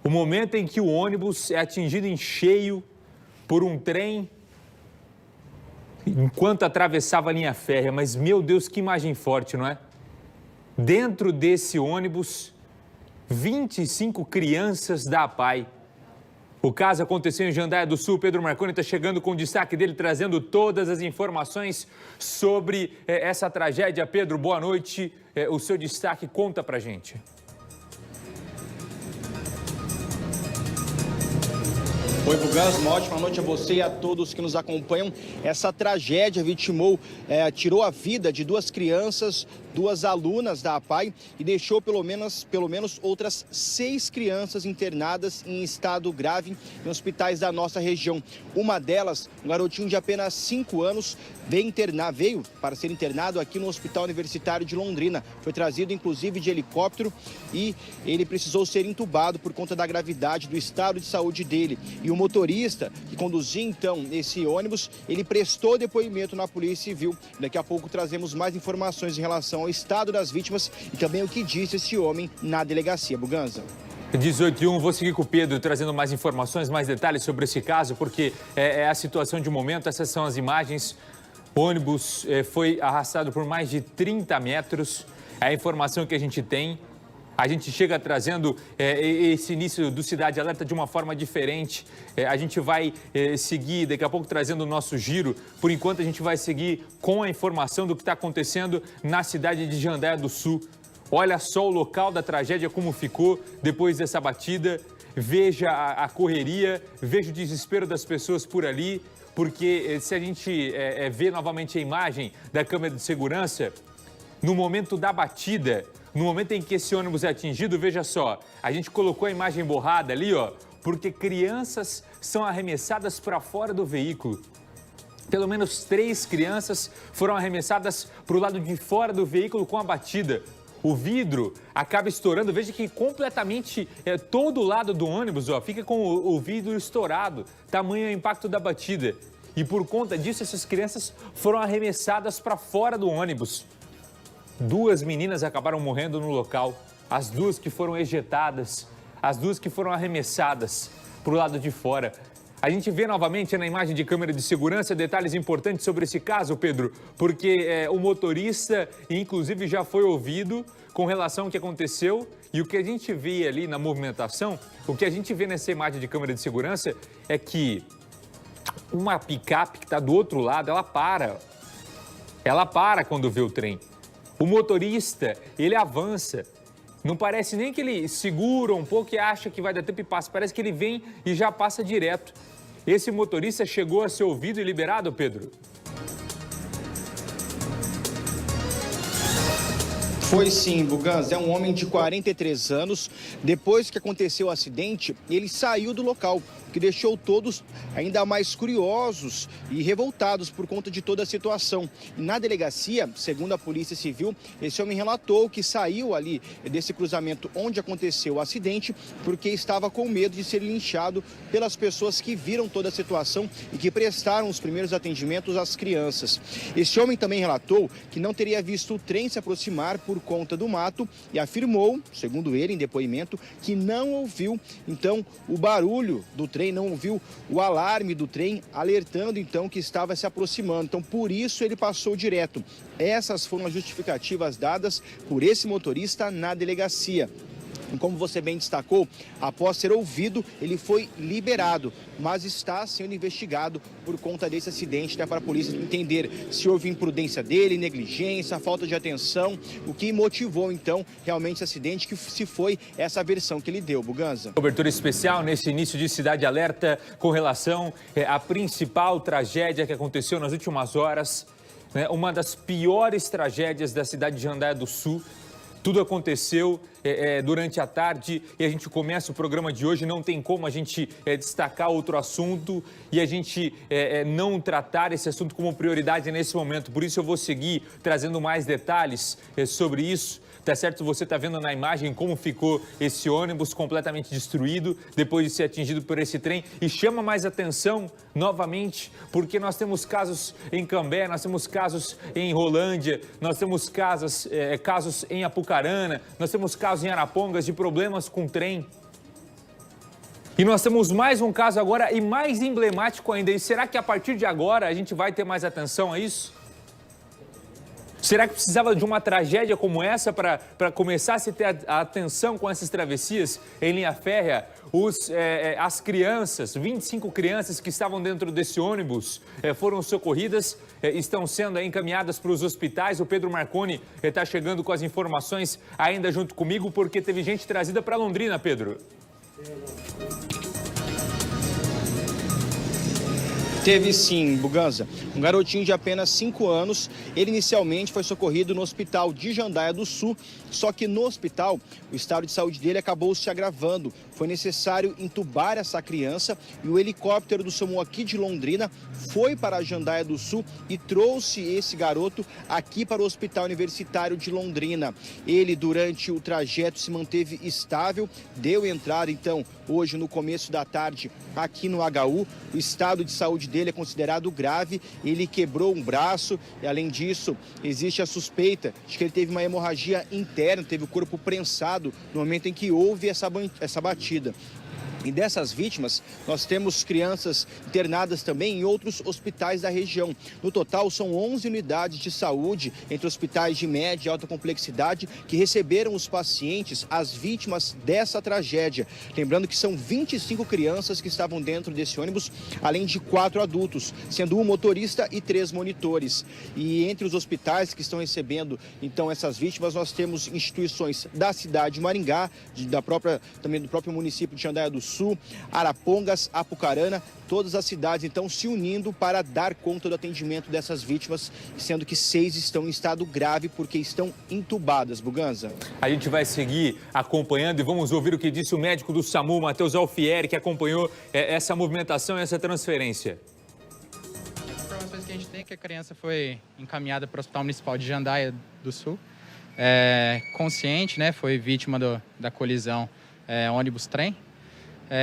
O momento em que o ônibus é atingido em cheio por um trem enquanto atravessava a linha férrea. Mas, meu Deus, que imagem forte, não é? Dentro desse ônibus, 25 crianças da APAI. O caso aconteceu em Jandaia do Sul. Pedro Marconi está chegando com o destaque dele, trazendo todas as informações sobre essa tragédia. Pedro, boa noite. O seu destaque, conta pra gente. Oi, Buganza, uma ótima noite a você e a todos que nos acompanham. Essa tragédia tirou a vida de duas crianças, duas alunas da APAI e deixou pelo menos outras 6 crianças internadas em estado grave em hospitais da nossa região. Uma delas, um garotinho de apenas 5 anos, veio para ser internado aqui no Hospital Universitário de Londrina. Foi trazido, inclusive, de helicóptero e ele precisou ser entubado por conta da gravidade do estado de saúde dele. E o motorista que conduzia, então, esse ônibus, ele prestou depoimento na Polícia Civil. Daqui a pouco trazemos mais informações em relação ao estado das vítimas e também o que disse esse homem na delegacia. Buganza. 18h01, vou seguir com o Pedro, trazendo mais informações, mais detalhes sobre esse caso, porque é a situação de momento. Essas são as imagens. O ônibus foi arrastado por mais de 30 metros. É a informação que a gente tem. A gente chega trazendo esse início do Cidade Alerta de uma forma diferente. A gente vai seguir, daqui a pouco, trazendo o nosso giro. Por enquanto, a gente vai seguir com a informação do que está acontecendo na cidade de Jandaia do Sul. Olha só o local da tragédia, como ficou depois dessa batida. Veja a correria, veja o desespero das pessoas por ali. Porque se a gente vê novamente a imagem da câmera de segurança, no momento da batida, no momento em que esse ônibus é atingido, veja só, a gente colocou a imagem borrada ali, ó, porque crianças são arremessadas para fora do veículo. Pelo menos 3 crianças foram arremessadas para o lado de fora do veículo com a batida. O vidro acaba estourando, veja que completamente todo o lado do ônibus, ó, fica com o vidro estourado, tamanho é o impacto da batida. E por conta disso, essas crianças foram arremessadas para fora do ônibus. 2 meninas acabaram morrendo no local, as 2 que foram ejetadas, as 2 que foram arremessadas para o lado de fora. A gente vê novamente na imagem de câmera de segurança detalhes importantes sobre esse caso, Pedro, porque o motorista, inclusive, já foi ouvido com relação ao que aconteceu e o que a gente vê ali na movimentação, o que a gente vê nessa imagem de câmera de segurança é que uma picape que está do outro lado, ela para quando vê o trem. O motorista, ele avança. Não parece nem que ele segura um pouco e acha que vai dar tempo e passa. Parece que ele vem e já passa direto. Esse motorista chegou a ser ouvido e liberado, Pedro? Foi sim, Buganza. É um homem de 43 anos. Depois que aconteceu o acidente, ele saiu do local, o que deixou todos ainda mais curiosos e revoltados por conta de toda a situação. E na delegacia, segundo a Polícia Civil, esse homem relatou que saiu ali desse cruzamento onde aconteceu o acidente porque estava com medo de ser linchado pelas pessoas que viram toda a situação e que prestaram os primeiros atendimentos às crianças. Esse homem também relatou que não teria visto o trem se aproximar por conta do mato e afirmou, segundo ele em depoimento, que não ouviu então o barulho do trem, não ouviu o alarme do trem alertando então que estava se aproximando. Então por isso ele passou direto. Essas foram as justificativas dadas por esse motorista na delegacia. Como você bem destacou, após ser ouvido, ele foi liberado, mas está sendo investigado por conta desse acidente, até para a polícia entender se houve imprudência dele, negligência, falta de atenção, o que motivou, então, realmente esse acidente, que se foi essa versão que ele deu, Buganza. Cobertura especial nesse início de Cidade Alerta com relação à principal tragédia que aconteceu nas últimas horas, né? Uma das piores tragédias da cidade de Jandaia do Sul. Tudo aconteceu durante a tarde e a gente começa o programa de hoje. Não tem como a gente destacar outro assunto e a gente não tratar esse assunto como prioridade nesse momento. Por isso eu vou seguir trazendo mais detalhes sobre isso. Tá certo? Você está vendo na imagem como ficou esse ônibus completamente destruído depois de ser atingido por esse trem. E chama mais atenção, novamente, porque nós temos casos em Cambé, nós temos casos em Rolândia, nós temos casos em Apucarana, nós temos casos em Arapongas de problemas com trem. E nós temos mais um caso agora e mais emblemático ainda. E será que a partir de agora a gente vai ter mais atenção a isso? Será que precisava de uma tragédia como essa para começar a se ter a atenção com essas travessias em linha férrea? As crianças, 25 crianças que estavam dentro desse ônibus foram socorridas, estão sendo encaminhadas para os hospitais. O Pedro Marconi está chegando com as informações ainda junto comigo, porque teve gente trazida para Londrina, Pedro. Teve sim, Buganza. Um garotinho de apenas 5 anos, ele inicialmente foi socorrido no hospital de Jandaia do Sul, só que no hospital o estado de saúde dele acabou se agravando. Foi necessário entubar essa criança e o helicóptero do SAMU aqui de Londrina foi para a Jandaia do Sul e trouxe esse garoto aqui para o Hospital Universitário de Londrina. Ele, durante o trajeto, se manteve estável, deu entrada, então, hoje no começo da tarde aqui no HU. O estado de saúde dele é considerado grave, ele quebrou um braço e, além disso, existe a suspeita de que ele teve uma hemorragia interna, teve o corpo prensado no momento em que houve essa batida. E dessas vítimas, nós temos crianças internadas também em outros hospitais da região. No total, são 11 unidades de saúde, entre hospitais de média e alta complexidade, que receberam os pacientes, as vítimas dessa tragédia. Lembrando que são 25 crianças que estavam dentro desse ônibus, além de 4 adultos, sendo um motorista e 3 monitores. E entre os hospitais que estão recebendo, então, essas vítimas, nós temos instituições da cidade de Maringá, também do próprio município de Jandaia do Sul, Arapongas, Apucarana, todas as cidades então se unindo para dar conta do atendimento dessas vítimas, sendo que 6 estão em estado grave porque estão entubadas. Buganza. A gente vai seguir acompanhando e vamos ouvir o que disse o médico do SAMU, Matheus Alfieri, que acompanhou essa movimentação e essa transferência. As informações que a gente tem é que a criança foi encaminhada para o Hospital Municipal de Jandaia do Sul, consciente, né, foi vítima da colisão ônibus-trem.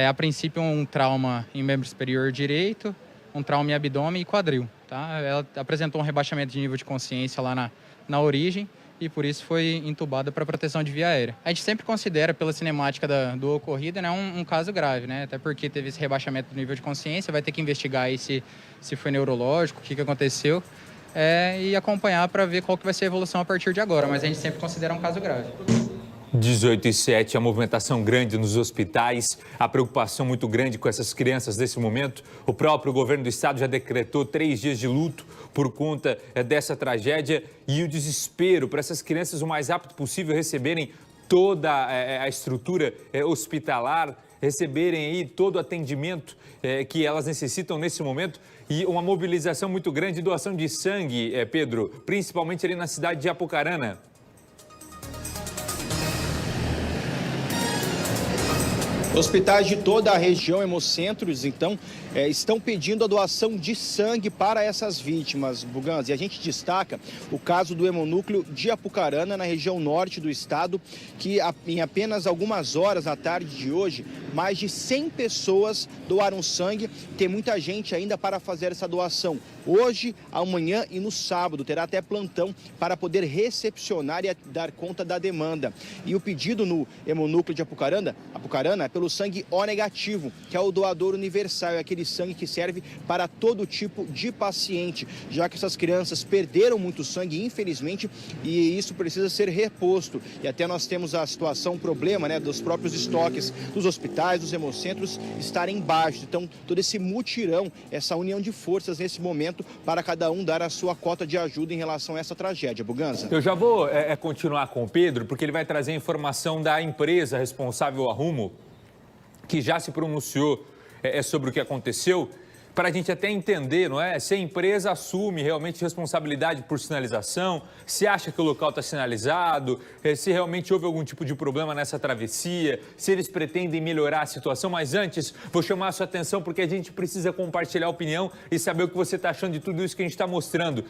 A princípio, um trauma em membro superior direito, um trauma em abdômen e quadril. Tá? Ela apresentou um rebaixamento de nível de consciência lá na origem e, por isso, foi entubada para proteção de via aérea. A gente sempre considera, pela cinemática do ocorrido, né, um caso grave, né? Até porque teve esse rebaixamento do nível de consciência, vai ter que investigar aí se foi neurológico, o que aconteceu, e acompanhar para ver qual que vai ser a evolução a partir de agora. Mas a gente sempre considera um caso grave. 18h07, a movimentação grande nos hospitais, a preocupação muito grande com essas crianças nesse momento. O próprio governo do estado já decretou 3 dias de luto por conta dessa tragédia e o desespero para essas crianças o mais rápido possível receberem toda a estrutura hospitalar, receberem aí todo o atendimento que elas necessitam nesse momento e uma mobilização muito grande de doação de sangue, Pedro, principalmente ali na cidade de Apucarana. Hospitais de toda a região, hemocentros, então, estão pedindo a doação de sangue para essas vítimas, Buganza. E a gente destaca o caso do hemonúcleo de Apucarana, na região norte do estado, que em apenas algumas horas na tarde de hoje, mais de 100 pessoas doaram sangue. Tem muita gente ainda para fazer essa doação. Hoje, amanhã e no sábado, terá até plantão para poder recepcionar e dar conta da demanda. E o pedido no hemonúcleo de Apucarana é pelo sangue O negativo, que é o doador universal, é aquele sangue que serve para todo tipo de paciente, já que essas crianças perderam muito sangue, infelizmente, e isso precisa ser reposto. E até nós temos a situação, o problema, né, dos próprios estoques dos hospitais, dos hemocentros estarem baixos. Então, todo esse mutirão, essa união de forças nesse momento para cada um dar a sua cota de ajuda em relação a essa tragédia. Buganza. Eu já vou continuar com o Pedro, porque ele vai trazer a informação da empresa responsável, a Rumo, que já se pronunciou sobre o que aconteceu, para a gente até entender, não é? Se a empresa assume realmente responsabilidade por sinalização, se acha que o local está sinalizado, se realmente houve algum tipo de problema nessa travessia, se eles pretendem melhorar a situação. Mas antes, vou chamar a sua atenção porque a gente precisa compartilhar a opinião e saber o que você está achando de tudo isso que a gente está mostrando.